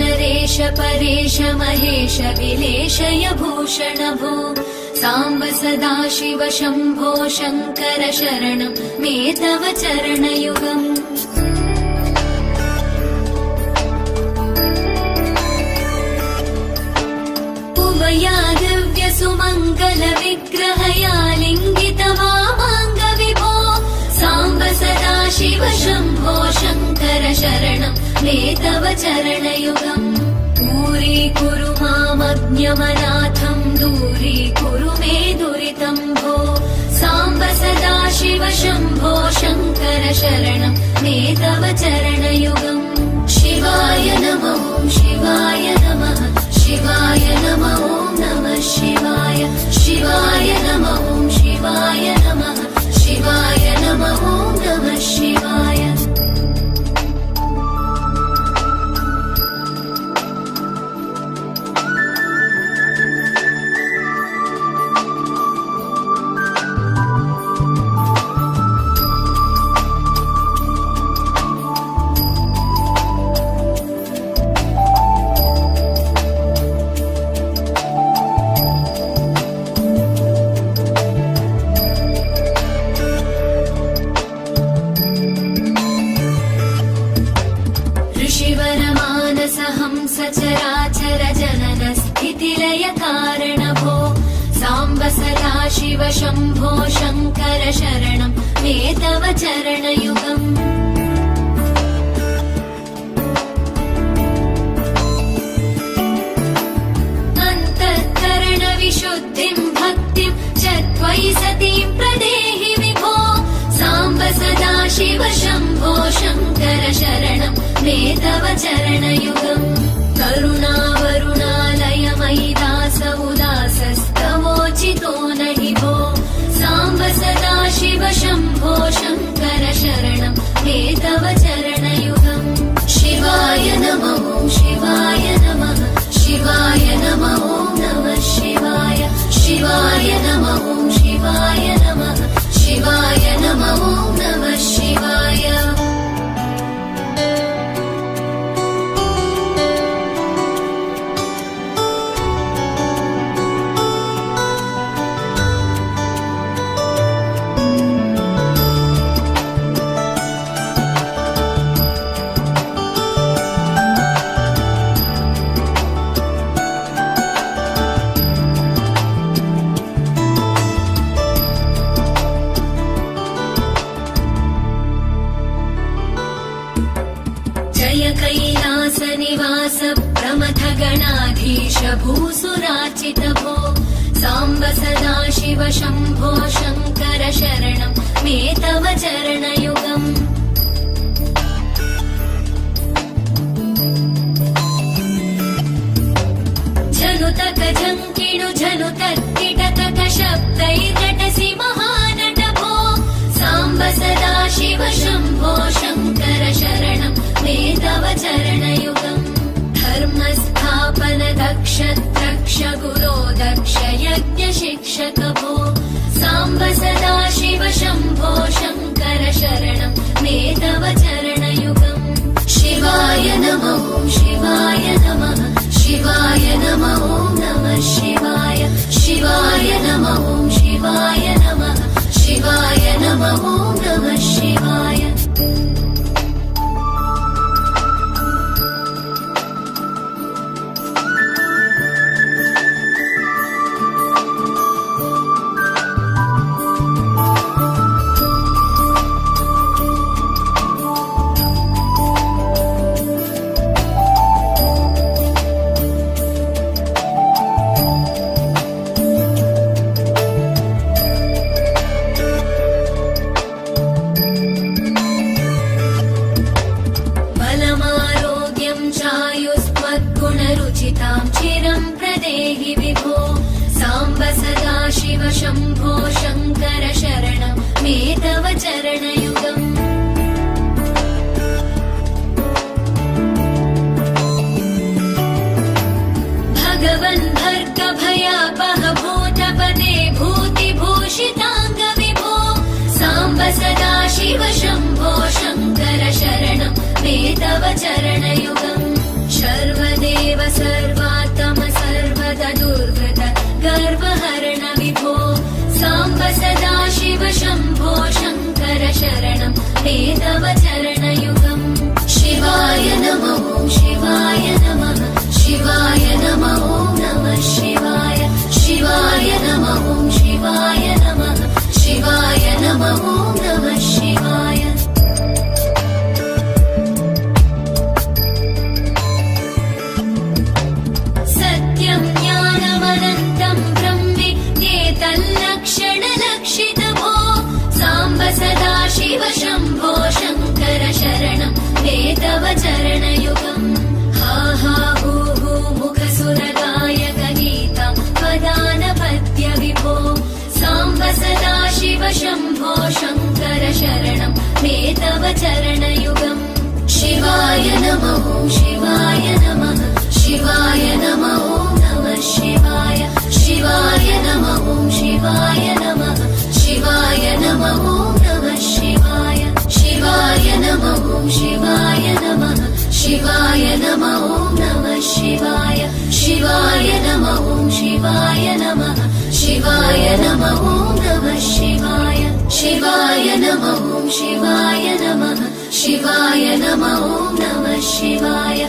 नरेश परेश महेश विलेशय भूषण भो साम्ब सदाशिव शम्भो शङ्कर शरणं मे तव चरणयुगम् उमया दिव्य सुमङ्गल विग्रहया लिङ्गित वामाङ्ग विभो साम्ब सदाशिव शम्भो शङ्कर शरणं मे तव चरणयुगम् दूरीकुरु मामज्ञमनाथं दूरीकुरु मे दुरितं भो साम्ब सदाशिव शम्भो शङ्कर शरणं मे तव चरणयुगम् शिवाय नमः शिवाय नमः शिवाय नमः नमः शिवाय शिवाय नमः शिवाय नमः शिवाय नमः नमः शिवाय सचराचर जनन स्थितिलय कारण भो साम्ब सदाशिव शम्भो शङ्कर शरणं मे तव चरणयुगम् अन्तःकरण विशुद्धिं भक्तिं च त्वयि सतीं प्रदेहि विभो साम्ब सदाशिव शम्भो शङ्कर शरणं मे तव चरणयुगम् करुणावरुणालय मयि दास उदासस्तवोचितो नहि भो साम्ब सदाशिव शम्भो शङ्कर शरणं मे तव चरणयुगम् शिवाय नमः शिवाय नमः शिवाय नमः नमः शिवाय शिवाय नमः शिवाय नमः शिवाय नमः नमः शिवाय कैलासनिवास प्रमथ गणाधीश भूसुराचित भो साम्ब सदाशिव शम्भो शङ्कर शरणं मे तव चरणयुगम् झनुतक झङ्किणु झनुतक्किटतक शब्दैर्नटसि महानट भो साम्ब सदाशिव शम्भो शङ्कर शरणं मे तव चरणयुगम् धर्मस्थापन दक्ष द्रक्ष गुरो दक्ष यज्ञ शिक्षक भो साम्ब सदाशिव शम्भो शङ्कर शरणं मे तव चरणयुगम् शिवाय नमः शिवाय नमः शिवाय नमः नमः शिवाय शिवाय नमः शिवाय नमः शिवाय नमः नमः शिवाय चिरं प्रदेहि विभो साम्ब सदाशिव शम्भो शङ्कर शरणं मे तव चरणयुगम् भगवन् भर्ग भयापह भूतपदे भूतिभूषिताङ्ग विभो साम्ब सदाशिव शम्भो शङ्कर शरणं मे तव चरणयुगम् शर्व तव चरणयुगम् शिवाय नमः शिवाय नमः शिवाय नमः नमः शिवाय शिवाय नमः शिवाय नमः शिवाय नमः नमः शिवाय सत्यं ज्ञानमनन्तं ब्रह्मेतल्लक्षणलक्षितभो साम्ब सदा शिव शम्भो शङ्कर शरणं मे तव चरणयुगम् हा हा हू हू मुखसुरगायक गीतं वदानपत्य विभो साम्ब सदा शिव शम्भो शङ्कर शरणं मे तव चरणयुगम् शिवाय नमः शिवाय नमः शिवाय नमः नमः शिवाय शिवाय नमः शिवाय नमः शिवाय नमः नमः शिवाय शिवाय नमः शिवाय नमः शिवाय नमः नमः शिवाय शिवाय नमः शिवाय नमः शिवाय नमः नमः शिवाय शिवाय नमः शिवाय नमः शिवाय नमः नमः शिवाय